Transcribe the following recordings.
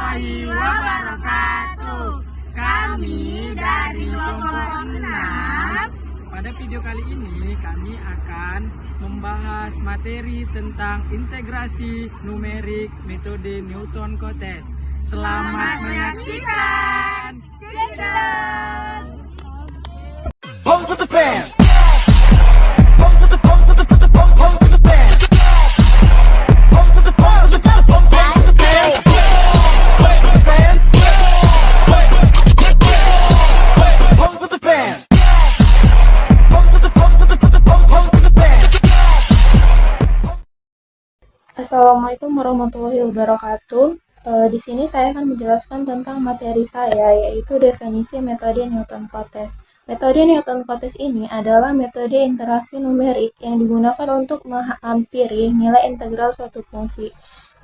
warahmatullahi wabarakatuh. Kami dari kelompok 6. Pada video kali ini kami akan membahas materi tentang integrasi numerik metode Newton-Cotes. Selamat menyaksikan. Cekidot. Pose with the fans. Pose with the pose with the pose with the pose pose with the fans. Pose with the pose with the pose pose pose with the fans. Pose with the fans. Pose with the fans. Pose with the pose with the pose pose with the fans. Assalamualaikum warahmatullahi wabarakatuh. Di sini saya akan menjelaskan tentang materi saya, yaitu definisi metode Newton-Cotes. Metode Newton-Cotes ini adalah metode interaksi numerik yang digunakan untuk menghampiri nilai integral suatu fungsi.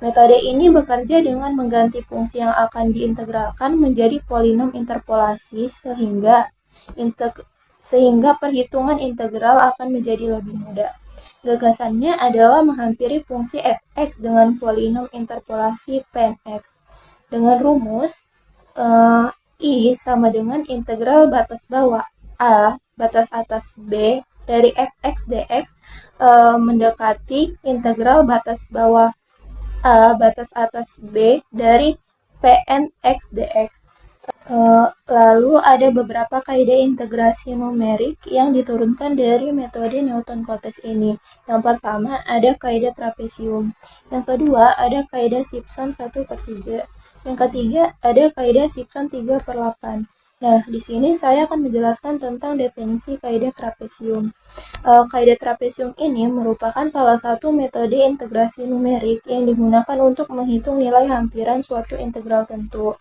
Metode ini bekerja dengan mengganti fungsi yang akan diintegralkan menjadi polinom interpolasi sehingga perhitungan integral akan menjadi lebih mudah. Gagasannya adalah menghampiri fungsi f(x) dengan polinom interpolasi pen x. Dengan rumus I sama dengan integral batas bawah A batas atas B dari fx dx mendekati integral batas bawah A batas atas B dari Pn x dx. Lalu ada beberapa kaidah integrasi numerik yang diturunkan dari metode Newton-Cotes ini. Yang pertama ada kaidah trapesium. Yang kedua ada kaidah Simpson 1/3. Yang ketiga ada kaidah Simpson 3/8. Nah, di sini saya akan menjelaskan tentang definisi kaidah trapesium. Kaidah trapesium ini merupakan salah satu metode integrasi numerik yang digunakan untuk menghitung nilai hampiran suatu integral tentu.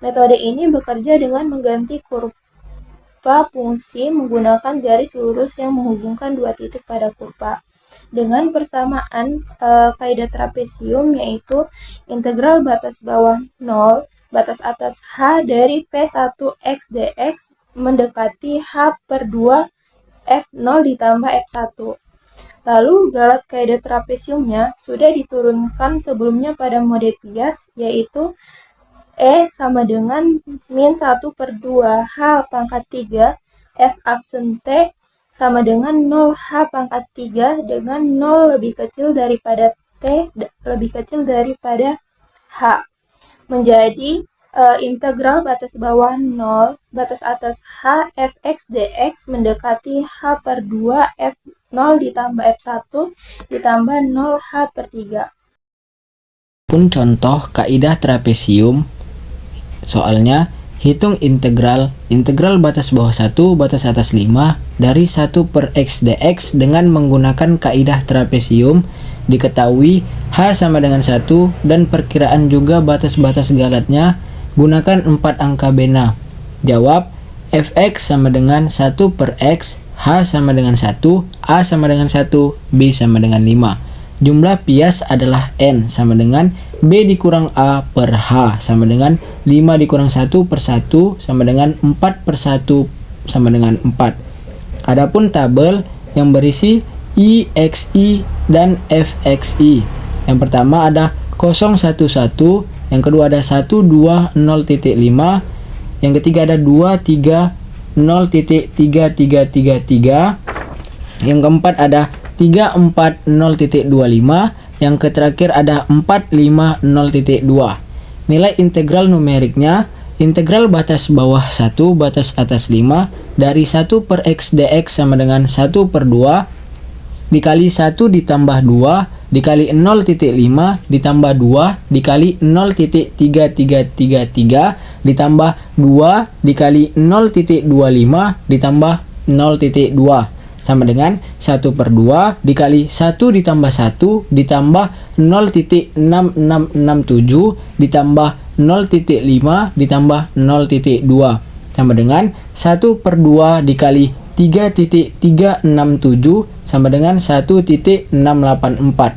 Metode ini bekerja dengan mengganti kurva fungsi menggunakan garis lurus yang menghubungkan dua titik pada kurva. Dengan persamaan kaidah trapesium yaitu integral batas bawah 0 batas atas H dari P1x dx mendekati H/2 F0 ditambah F1. Lalu galat kaidah trapesiumnya sudah diturunkan sebelumnya pada mode bias, yaitu E sama dengan min 1/2 H pangkat 3 F aksen T sama dengan 0 H pangkat 3 dengan 0 lebih kecil daripada T lebih kecil daripada H. Menjadi integral batas bawah 0 batas atas H fx dx mendekati H/2 F0 ditambah F1 ditambah 0 H/3. Pun contoh kaidah trapesium, soalnya hitung integral batas bawah 1 batas atas 5 dari 1/x dx dengan menggunakan kaidah trapesium. Diketahui H sama dengan 1 dan perkiraan juga batas-batas galatnya, gunakan 4 angka bena. Jawab fx sama dengan 1/x, H sama dengan 1, A sama dengan 1, B sama dengan 5. Jumlah bias adalah N sama dengan B dikurang A per H sama dengan 5 dikurang 1/1 sama dengan 4/1 sama dengan 4. Adapun tabel yang berisi IXI dan FXI. Yang pertama ada 011, yang kedua ada 120.5, yang ketiga ada 230.3333, yang keempat ada 340.25, yang terakhir ada 450.2. Nilai integral numeriknya integral batas bawah 1 batas atas 5 dari 1/x dx sama dengan 1/2 dikali 1 ditambah 2 dikali 0.5 ditambah 2 dikali 0.3333 ditambah 2 dikali 0.25 ditambah 0.2 sama dengan 1/2 dikali 1 ditambah 1 ditambah 0.6667 ditambah 0.5 ditambah 0.2 sama dengan 1/2 dikali 3.367 sama dengan 1.684.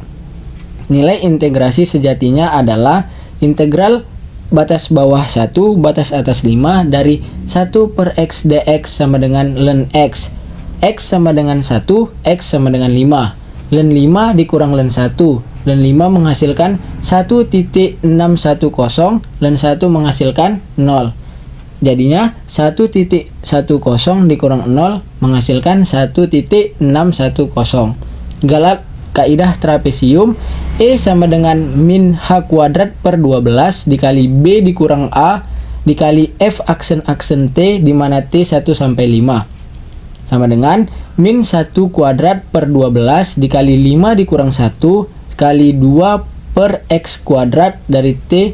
Nilai integrasi sejatinya adalah integral batas bawah 1 batas atas 5 dari 1/x dx sama dengan ln x. X sama dengan 1, X sama dengan 5. Ln 5 dikurang ln 1. dan 5 menghasilkan 1.610 dan 1 menghasilkan 0. Jadinya 1.10 dikurang 0 menghasilkan 1.610. Galat kaidah trapesium, E sama dengan min H kuadrat per 12 dikali B dikurang A dikali F aksen T di mana T 1 sampai 5 sama dengan min 1 kuadrat per 12 dikali 5 dikurang 1 kali 2 per X kuadrat dari T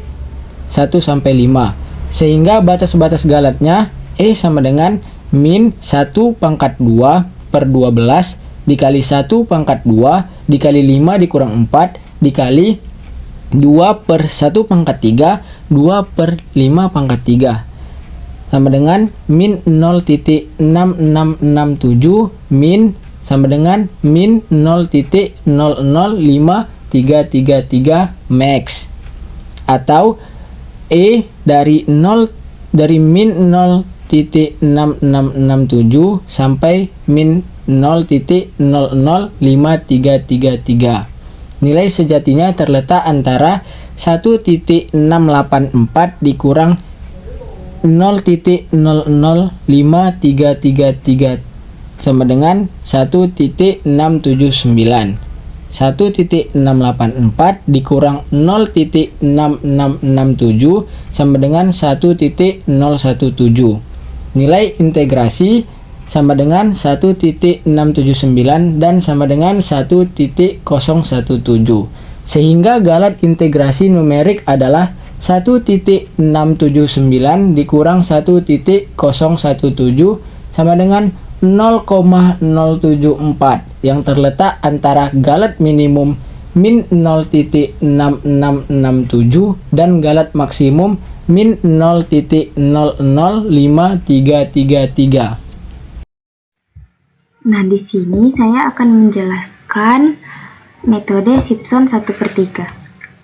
1 sampai 5. Sehingga batas-batas galatnya E sama dengan min 1 pangkat 2 per 12 dikali 1 pangkat 2 dikali 5 dikurang 4 dikali 2 per 1 pangkat 3 2 per 5 pangkat 3 sama dengan min 0.6667 min sama dengan min 0.00533 max, atau E dari min 0.6667 sampai min 0.005333. Nilai sejatinya terletak antara 1.684 dikurang 0.005333 sama dengan 1.679. 1.684 dikurang 0.6667 sama dengan 1.017. Nilai integrasi sama dengan 1.679 dan sama dengan 1.017. Sehingga galat integrasi numerik adalah 1.679 dikurang 1.017 sama dengan 0,074 yang terletak antara galat minimum min 0.6667 dan galat maksimum min 0.005333. Nah, di sini saya akan menjelaskan metode Simpson 1/3.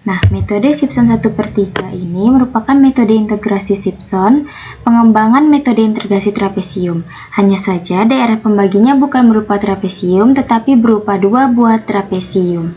Nah, metode Simpson 1/3 ini merupakan metode integrasi Simpson, pengembangan metode integrasi trapesium. Hanya saja daerah pembaginya bukan berupa trapesium, tetapi berupa 2 buah trapesium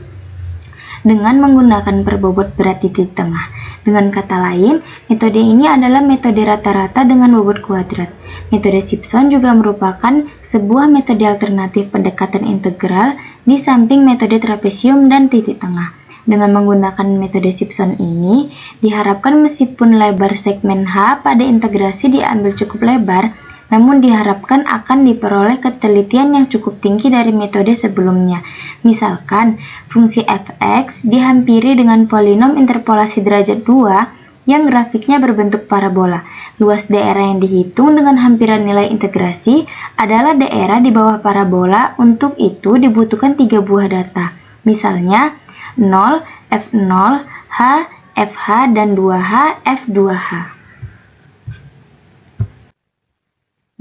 dengan menggunakan perbobot berat di titik tengah. Dengan kata lain, metode ini adalah metode rata-rata dengan bobot kuadrat. Metode Simpson juga merupakan sebuah metode alternatif pendekatan integral di samping metode trapesium dan titik tengah. Dengan menggunakan metode Simpson ini, diharapkan meskipun lebar segmen H pada integrasi diambil cukup lebar, namun diharapkan akan diperoleh ketelitian yang cukup tinggi dari metode sebelumnya. Misalkan, fungsi f(x) dihampiri dengan polinom interpolasi derajat 2 yang grafiknya berbentuk parabola. Luas daerah yang dihitung dengan hampiran nilai integrasi adalah daerah di bawah parabola. Untuk itu dibutuhkan 3 buah data. Misalnya, 0, F0, H, FH, dan 2H, F2H.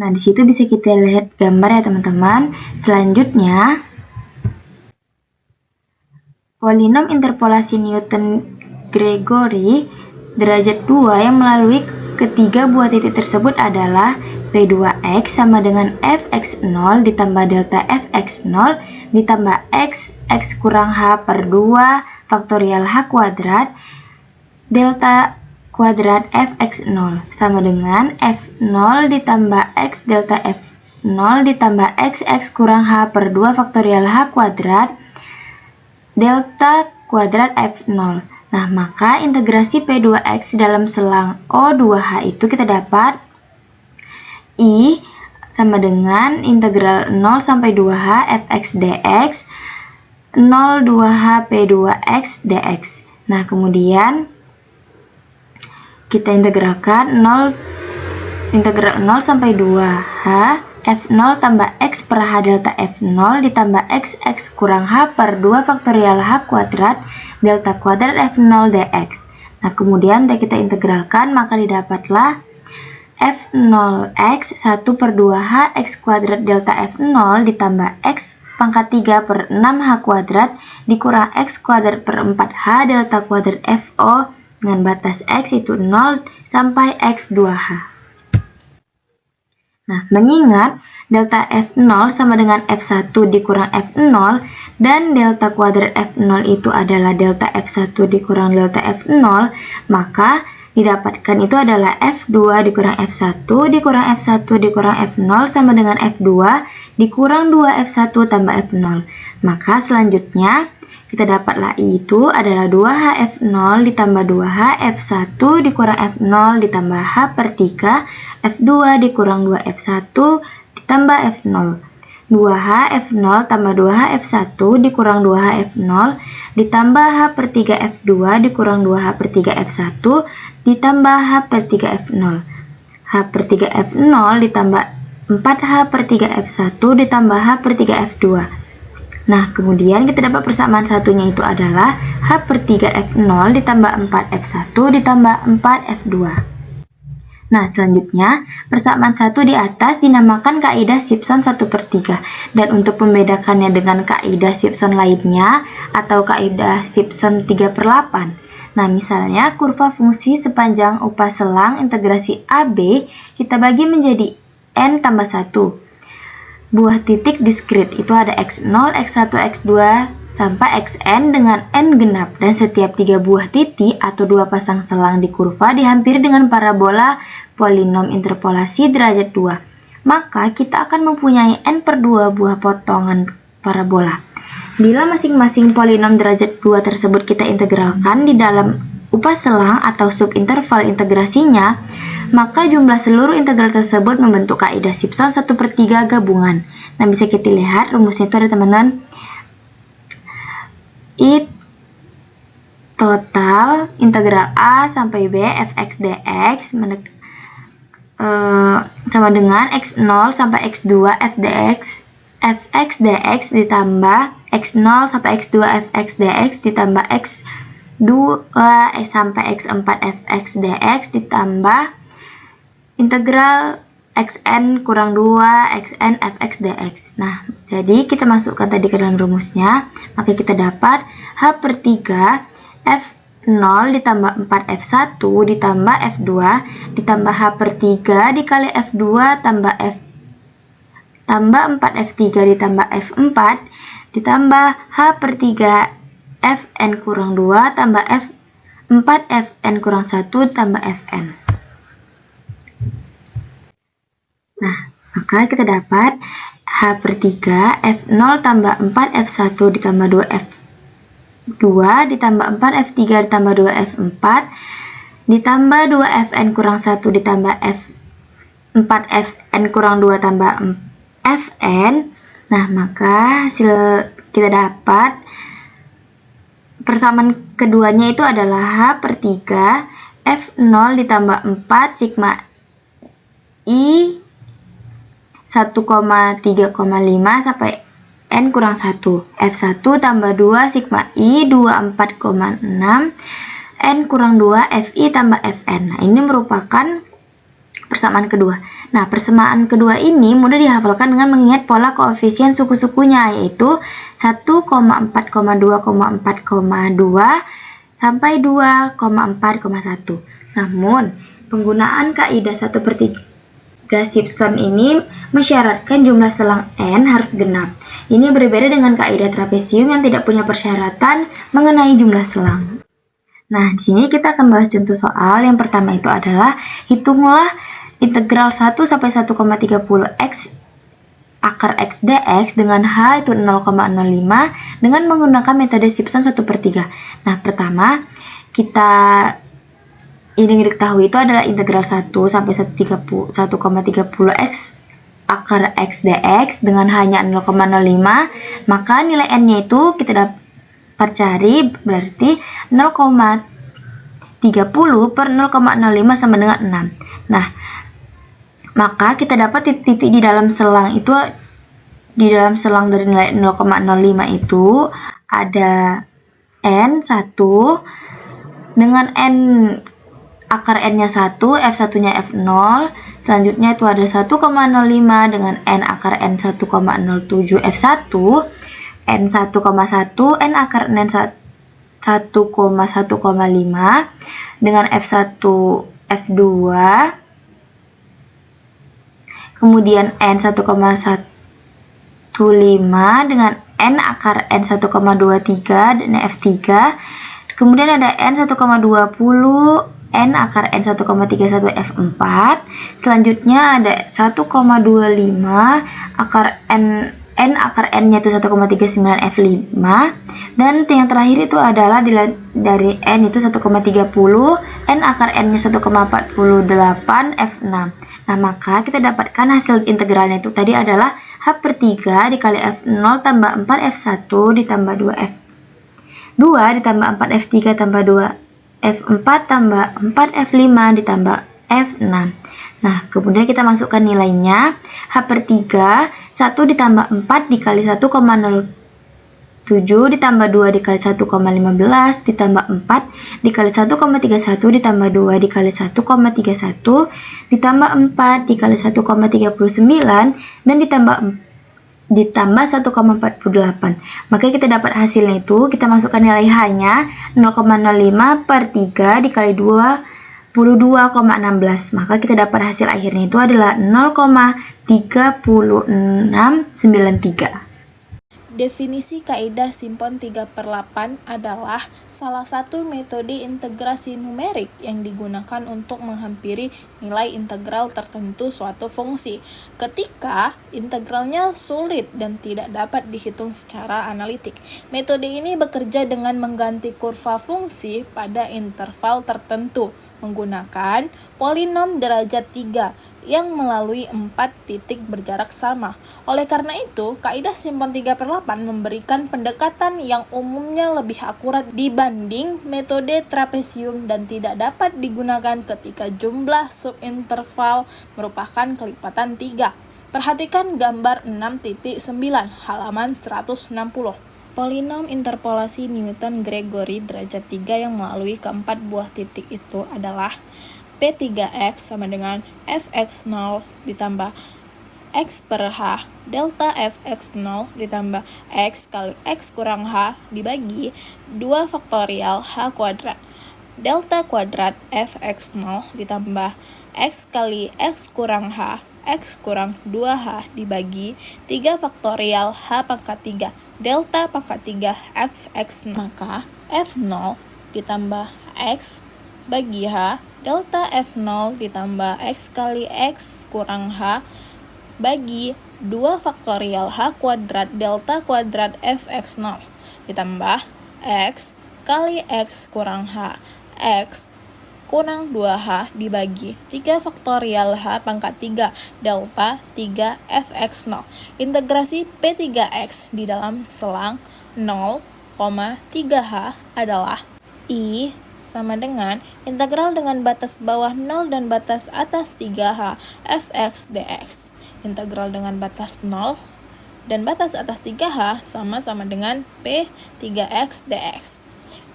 Nah, di situ bisa kita lihat gambar ya teman-teman. Selanjutnya, polinom interpolasi Newton-Gregory derajat 2 yang melalui ketiga buah titik tersebut adalah P2X sama dengan Fx0 ditambah delta Fx0 ditambah X kurang H per 2 faktorial H kuadrat delta kuadrat Fx0 sama dengan F0 ditambah X delta F0 ditambah X kurang H per 2 faktorial H kuadrat delta kuadrat F0. Nah, maka integrasi P2X dalam selang O2H itu kita dapat I sama dengan integral 0 sampai 2H Fx dx 0 2H P2X dx. Nah, kemudian kita integralkan integral 0 sampai 2H F0 tambah X per H delta F0 ditambah X kurang H per 2 faktorial H kuadrat delta kuadrat F0 dx. Nah, kemudian udah kita integralkan, maka didapatlah F0x 1 per 2H X kuadrat delta F0 ditambah X pangkat 3 per 6H kuadrat dikurang X kuadrat per 4H delta kuadrat FO dengan batas X itu 0 sampai X2H. Nah, mengingat delta F0 sama dengan F1 dikurang F0 dan delta kuadrat F0 itu adalah delta F1 dikurang delta F0, maka didapatkan itu adalah F2 dikurang F1 dikurang F1 dikurang F0 sama dengan F2 dikurang 2F1 tambah F0. Maka selanjutnya kita dapatlah itu adalah 2H-F0 ditambah 2H-F1 dikurang F0 ditambah H per 3 F2 dikurang 2F1 ditambah F0. 2H-F0 tambah 2H-F1 dikurang 2H-F0 ditambah H per 3 F2 dikurang 2H per 3 F1 ditambah H per 3 F0. H per 3 F0 ditambah 4H per 3 F1 ditambah H per 3 F2. Nah, kemudian kita dapat persamaan satunya itu adalah H per 3 F0 ditambah 4F1 ditambah 4F2. Nah, selanjutnya persamaan satu di atas dinamakan kaidah Simpson 1/3. Dan untuk membedakannya dengan kaidah Simpson lainnya atau kaidah Simpson 3/8. Nah, misalnya kurva fungsi sepanjang upah selang integrasi AB kita bagi menjadi N tambah 1. Buah titik diskrit itu ada X0, X1, X2 sampai Xn dengan N genap, dan setiap 3 buah titik atau 2 pasang selang di kurva dihampiri dengan parabola polinom interpolasi derajat 2. Maka kita akan mempunyai N per 2 buah potongan parabola. Bila masing-masing polinom derajat 2 tersebut kita integralkan di dalam upah selang atau subinterval integrasinya, maka jumlah seluruh integral tersebut membentuk kaidah Simpson 1/3 gabungan. Nah, bisa kita lihat rumusnya itu ada teman-teman. I total integral A sampai B fx dx sama dengan x0 sampai x2 fx dx ditambah x0 sampai x2 fx dx ditambah x2 sampai x4 fx dx ditambah integral xn kurang 2 xn fx dx. Nah, jadi kita masukkan tadi ke dalam rumusnya, maka kita dapat H per 3 F0 ditambah 4F1 ditambah F2 ditambah H per 3 dikali F2 tambah 4F3 ditambah F4 ditambah H per 3 Fn kurang 2 tambah F4 Fn kurang 1 tambah Fn. Nah, maka kita dapat H per 3 F0 tambah 4F1 ditambah 2F2 ditambah 4F3 ditambah 2F4 ditambah 2Fn kurang 1 ditambah F4Fn kurang 2 tambah Fn. Nah, maka hasil kita dapat persamaan keduanya itu adalah H per 3 F0 ditambah 4 sigma I 1,3,5 sampai N kurang 1 F1 tambah 2 sigma I 24,6 N kurang 2 Fi tambah Fn. Nah, ini merupakan persamaan kedua. Nah, persamaan kedua ini mudah dihafalkan dengan mengingat pola koefisien suku-sukunya, yaitu 1,4,2,4,2 sampai 2,4,1. Namun, penggunaan kaidah 1/3 Simpson ini mensyaratkan jumlah selang N harus genap. Ini berbeda dengan kaidah trapesium yang tidak punya persyaratan mengenai jumlah selang. Nah, di sini kita akan bahas contoh soal. Yang pertama itu adalah hitunglah integral 1 sampai 1,30 X akar X dx dengan H itu 0,05 dengan menggunakan metode Simpson 1/3. Nah, pertama kita ini diketahui itu adalah integral 1 sampai 1,30 X akar X dx dengan hanya 0,05, maka nilai N-nya itu kita dapat cari berarti 0,30 per 0,05 sama dengan 6. Nah, maka kita dapat titik-titik di dalam selang itu, di dalam selang dari nilai 0,05 itu ada N1 dengan N akar N-nya 1, F1-nya F0, selanjutnya itu ada 1,05 dengan N akar N 1,07 F1, N 1,1, N akar N 1,1,5 dengan F1 F2, kemudian N 1,15 dengan N akar N 1,23 dan F3, kemudian ada N 1,20, N akar N 1,31 F4, selanjutnya ada 1,25 akar N akar N nya itu 1,39 F5, dan yang terakhir itu adalah dari N itu 1,30, N akar N nya 1,48 F6. Nah, maka kita dapatkan hasil integralnya itu tadi adalah H/3 dikali F0 tambah 4 F1 ditambah 2 F2 ditambah 4 F3 tambah 2 F4 tambah 4 F5 ditambah F6. Nah, kemudian kita masukkan nilainya. H/3 1 ditambah 4 dikali 1,07 ditambah 2 dikali 1,15 ditambah 4 dikali 1,31 ditambah 2 dikali 1,31 ditambah 4 dikali 1,39 dan ditambah 1,48. Maka kita dapat hasilnya itu, kita masukkan nilai H-nya 0,05 per 3 dikali 22,16. Maka kita dapat hasil akhirnya itu adalah 0,3693. Definisi kaidah simpon 3/8 adalah salah satu metode integrasi numerik yang digunakan untuk menghampiri nilai integral tertentu suatu fungsi ketika integralnya sulit dan tidak dapat dihitung secara analitik. Metode ini bekerja dengan mengganti kurva fungsi pada interval tertentu menggunakan polinom derajat 3 yang melalui 4 titik berjarak sama. Oleh karena itu, kaidah simpon 3/8 memberikan pendekatan yang umumnya lebih akurat dibanding metode trapesium dan tidak dapat digunakan ketika jumlah subinterval merupakan kelipatan 3. Perhatikan gambar 6.9 halaman 160. Polinom interpolasi Newton-Gregory derajat 3 yang melalui keempat buah titik itu adalah P3x sama dengan fx0 ditambah x per h delta fx0 ditambah x kali x kurang h dibagi 2 faktorial h kuadrat delta kuadrat fx0 ditambah x kali x kurang h x kurang 2h dibagi 3 faktorial h pangkat 3 delta pangkat 3 fx. Maka f0 ditambah x bagi h delta f0 ditambah x kali x kurang h bagi 2 faktorial h kuadrat delta kuadrat fx0 ditambah x kali x kurang h x kurang 2h dibagi 3 faktorial h pangkat 3 delta 3 fx0. Integrasi P3x di dalam selang 0,3h adalah I sama dengan integral dengan batas bawah 0 dan batas atas 3h fx dx. Integral dengan batas 0 dan batas atas 3h sama-sama dengan P3x dx.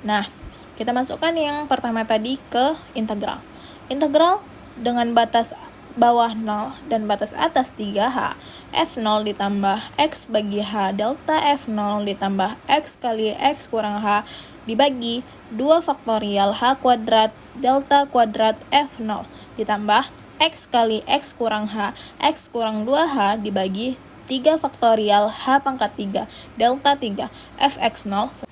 Nah, kita masukkan yang pertama tadi ke integral. Integral dengan batas bawah 0 dan batas atas 3h f0 ditambah x bagi h delta f0 ditambah x kali x kurang h dibagi 2 faktorial h kuadrat delta kuadrat f0 ditambah x kali x kurang h x kurang 2h dibagi 3 faktorial h pangkat 3 delta 3 fx0.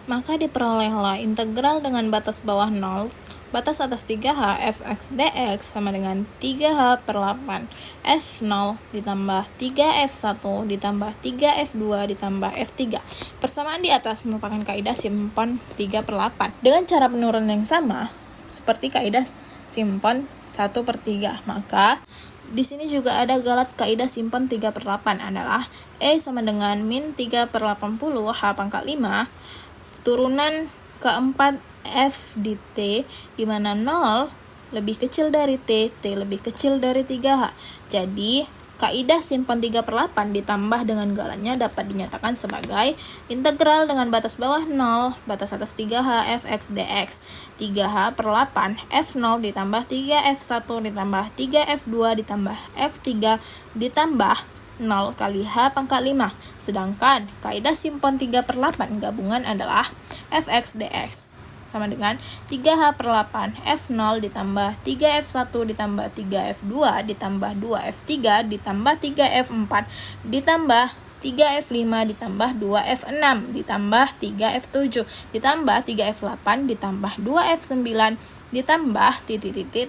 Maka diperolehlah integral dengan batas bawah 0 batas atas 3h fx dx sama dengan 3h per 8 f0 ditambah 3f1 ditambah 3f2 ditambah f3. Persamaan di atas merupakan kaidah simpon 3/8 dengan cara penurunan yang sama seperti kaidah simpon 1/3. Maka di sini juga ada galat kaidah simpon 3/8 adalah E sama dengan min 3/80 h pangkat 5 turunan keempat f di t, di mana 0 lebih kecil dari t, t lebih kecil dari 3h. Jadi, kaidah simpon 3/8 ditambah dengan galannya dapat dinyatakan sebagai integral dengan batas bawah 0, batas atas 3h fx dx, 3h per 8, f0 ditambah 3f1 ditambah 3f2 ditambah f3 ditambah 0 kali h pangkat 5. Sedangkan kaidah simpon 3/8 gabungan adalah fx dx sama dengan 3H/8 F0 ditambah 3F1 ditambah 3F2 ditambah 2F3 ditambah 3F4 ditambah 3F5 ditambah 2F6 ditambah 3F7 ditambah 3F8 ditambah 2F9 ditambah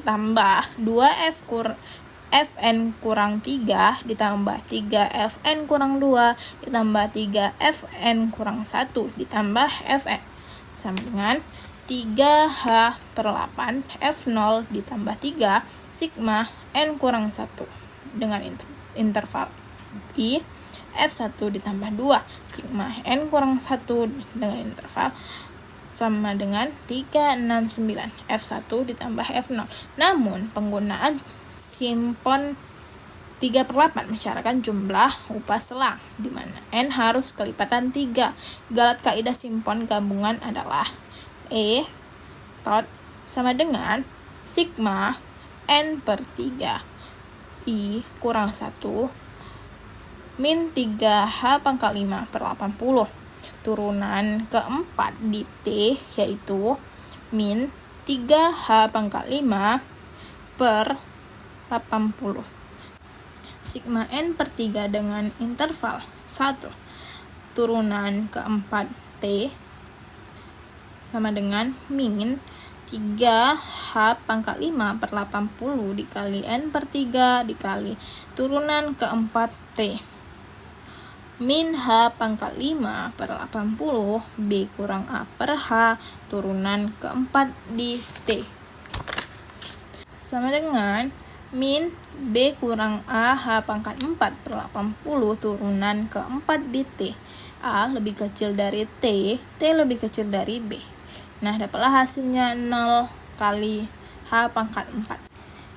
tambah 2Fn kurang 3 ditambah 3Fn kurang 2 ditambah 3Fn kurang 1 ditambah Fn sama dengan 3H/8 F0 ditambah 3 sigma N kurang 1 dengan interval I F1 ditambah 2 sigma N kurang 1 dengan interval sama dengan 369 F1 ditambah F0. Namun penggunaan simpon 3/8 mensyaratkan jumlah upah selang di mana N harus kelipatan 3. Galat kaidah simpon gabungan adalah E tot sama dengan sigma N per 3 I kurang 1 min 3H/5/80. Turunan keempat di T yaitu min 3H/5 per 80. Sigma N per 3 dengan interval 1. Turunan keempat T sama dengan min 3H/5 per 80 dikali N per 3 dikali turunan keempat T. Min H/5 per 80 B kurang A per H turunan keempat di T sama dengan min B kurang A H/4 per 80 turunan keempat di T. A lebih kecil dari T, T lebih kecil dari B. Nah, dapatlah hasilnya 0 kali H/4.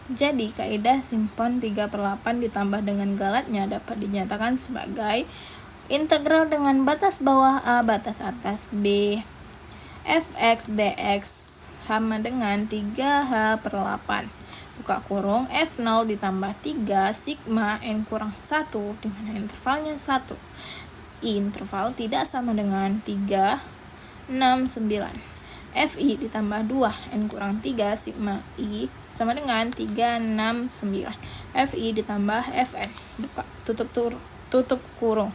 Jadi, kaidah simpon 3/8 ditambah dengan galatnya dapat dinyatakan sebagai integral dengan batas bawah A, batas atas B, fx dx sama dengan 3H/8. Buka kurung, F0 ditambah 3 sigma N kurang 1, di mana intervalnya 1. Interval tidak sama dengan 3, 6, 9. Fi ditambah 2 N kurang 3 sigma I sama dengan 3, 6, 9. Fi ditambah Fn buka tutup kurung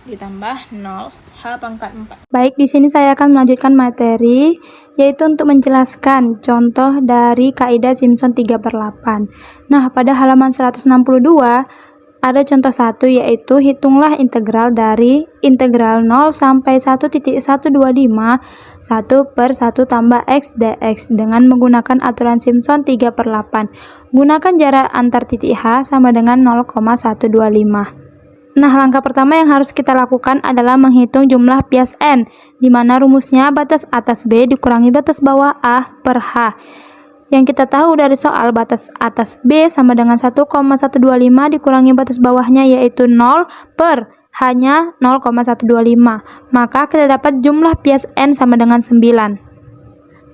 ditambah 0 H/4. Baik, di sini saya akan melanjutkan materi yaitu untuk menjelaskan contoh dari kaidah Simpson 3/8. Nah, pada halaman 162 ada contoh 1 yaitu hitunglah integral dari integral 0 sampai 1.125 1 per 1 tambah x dx dengan menggunakan aturan Simpson 3/8. Gunakan jarak antar titik H sama dengan 0,125. Nah, langkah pertama yang harus kita lakukan adalah menghitung jumlah bias N, di mana rumusnya batas atas B dikurangi batas bawah A per H. Yang kita tahu dari soal batas atas B sama dengan 1,125 dikurangi batas bawahnya yaitu 0 per hanya 0,125. Maka kita dapat jumlah bias N sama dengan 9.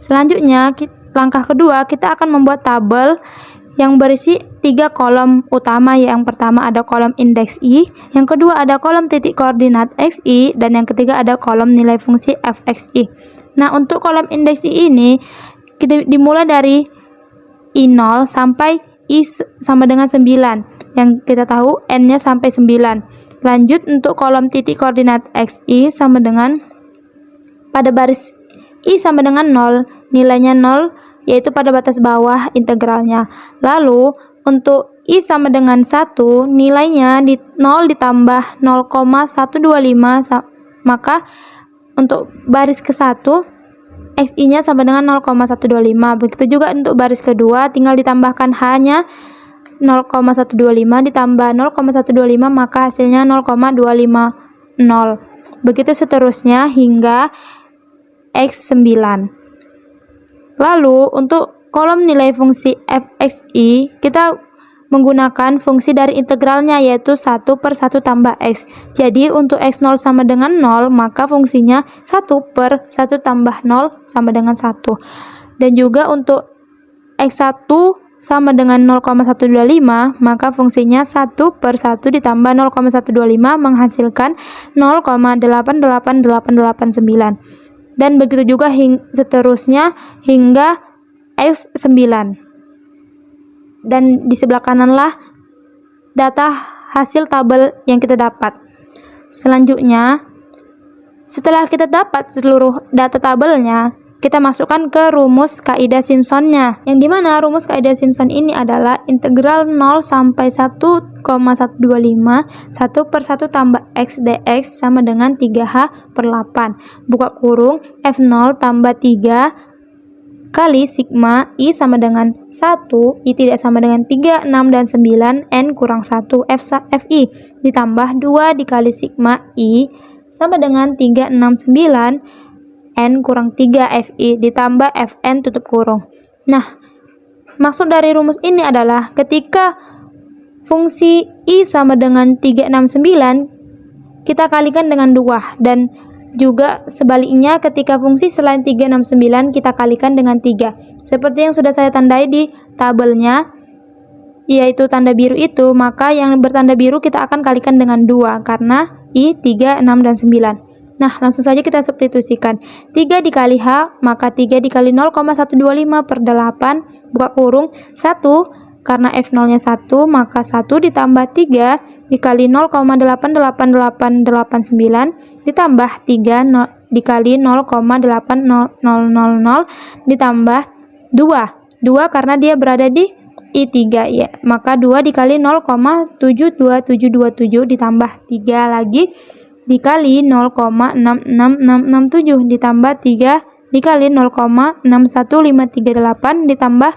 Selanjutnya, langkah kedua kita akan membuat tabel yang berisi 3 kolom utama. Yang pertama ada kolom indeks I, yang kedua ada kolom titik koordinat XI, dan yang ketiga ada kolom nilai fungsi fxi. Nah, untuk kolom indeks I ini kita dimulai dari I0 sampai I sama dengan 9, yang kita tahu N-nya sampai 9. Lanjut untuk kolom titik koordinat XI sama dengan pada baris I sama dengan 0, nilainya 0 yaitu pada batas bawah integralnya. Lalu untuk I sama dengan 1, nilainya 0 ditambah 0,125, maka untuk baris ke-1 XI-nya sama dengan 0,125. Begitu juga untuk baris kedua, tinggal ditambahkan hanya 0,125 ditambah 0,125, maka hasilnya 0,250. Begitu seterusnya hingga X9. Lalu untuk kolom nilai fungsi fxi, kita menggunakan fungsi dari integralnya yaitu 1 per 1 tambah x. Jadi untuk x0 sama dengan 0, maka fungsinya 1 per 1 tambah 0 sama dengan 1. Dan juga untuk x1 sama dengan 0,125, maka fungsinya 1 per 1 ditambah 0,125 menghasilkan 0,88889. dan begitu juga seterusnya hingga X9. Dan di sebelah kananlah data hasil tabel yang kita dapat. Selanjutnya, setelah kita dapat seluruh data tabelnya, kita masukkan ke rumus kaidah Simpsonnya, yang dimana rumus kaidah Simpson ini adalah integral 0 sampai 1,125 1 per 1 tambah X dx sama dengan 3H per 8 buka kurung F0 tambah 3 kali sigma I sama dengan 1, I tidak sama dengan 3, 6, dan 9, N kurang 1, Fi ditambah 2 dikali sigma I sama dengan 3, 6, 9, N kurang 3 Fi ditambah Fn tutup kurung. Nah, maksud dari rumus ini adalah ketika fungsi I sama dengan 369 kita kalikan dengan 2, dan juga sebaliknya ketika fungsi selain 369 kita kalikan dengan 3. Seperti yang sudah saya tandai di tabelnya, yaitu tanda biru itu, maka yang bertanda biru kita akan kalikan dengan 2 karena I, 3, 6, dan 9. Nah, langsung saja kita substitusikan. 3 dikali H, maka 3 dikali 0,125 per 8, buka kurung, 1, karena F0-nya 1, maka 1 ditambah 3 dikali 0,88889, ditambah 3 dikali 0,80000, ditambah 2 karena dia berada di I3 ya, maka 2 dikali 0,72727 ditambah 3 lagi dikali 0,66667 ditambah 3 dikali 0,61538 ditambah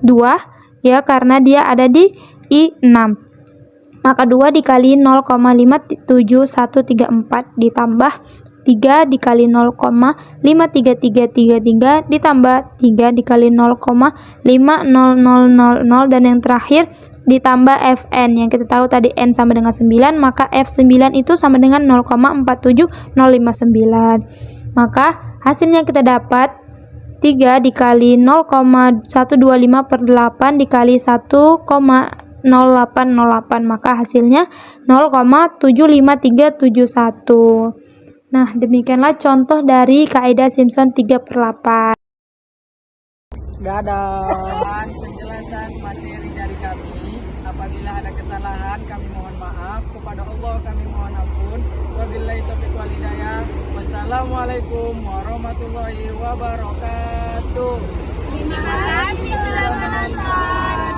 2 ya, karena dia ada di I6, maka 2 dikali 0,57134 ditambah 3 dikali 0,53333 ditambah 3 dikali 0,50000, dan yang terakhir ditambah Fn yang kita tahu tadi N sama dengan 9, maka F9 itu sama dengan 0,47059. Maka hasilnya kita dapat 3 dikali 0,125 per 8 dikali 1,0808, maka hasilnya 0,75371. Nah, demikianlah contoh dari kaidah Simpson 3/8. Dan penjelasan materi dari kami. Apabila ada kesalahan kami mohon maaf, kepada Allah kami mohon ampun. Wabillahi taufiq wal hidayah. Wassalamualaikum warahmatullahi wabarakatuh. Terima kasih telah menonton.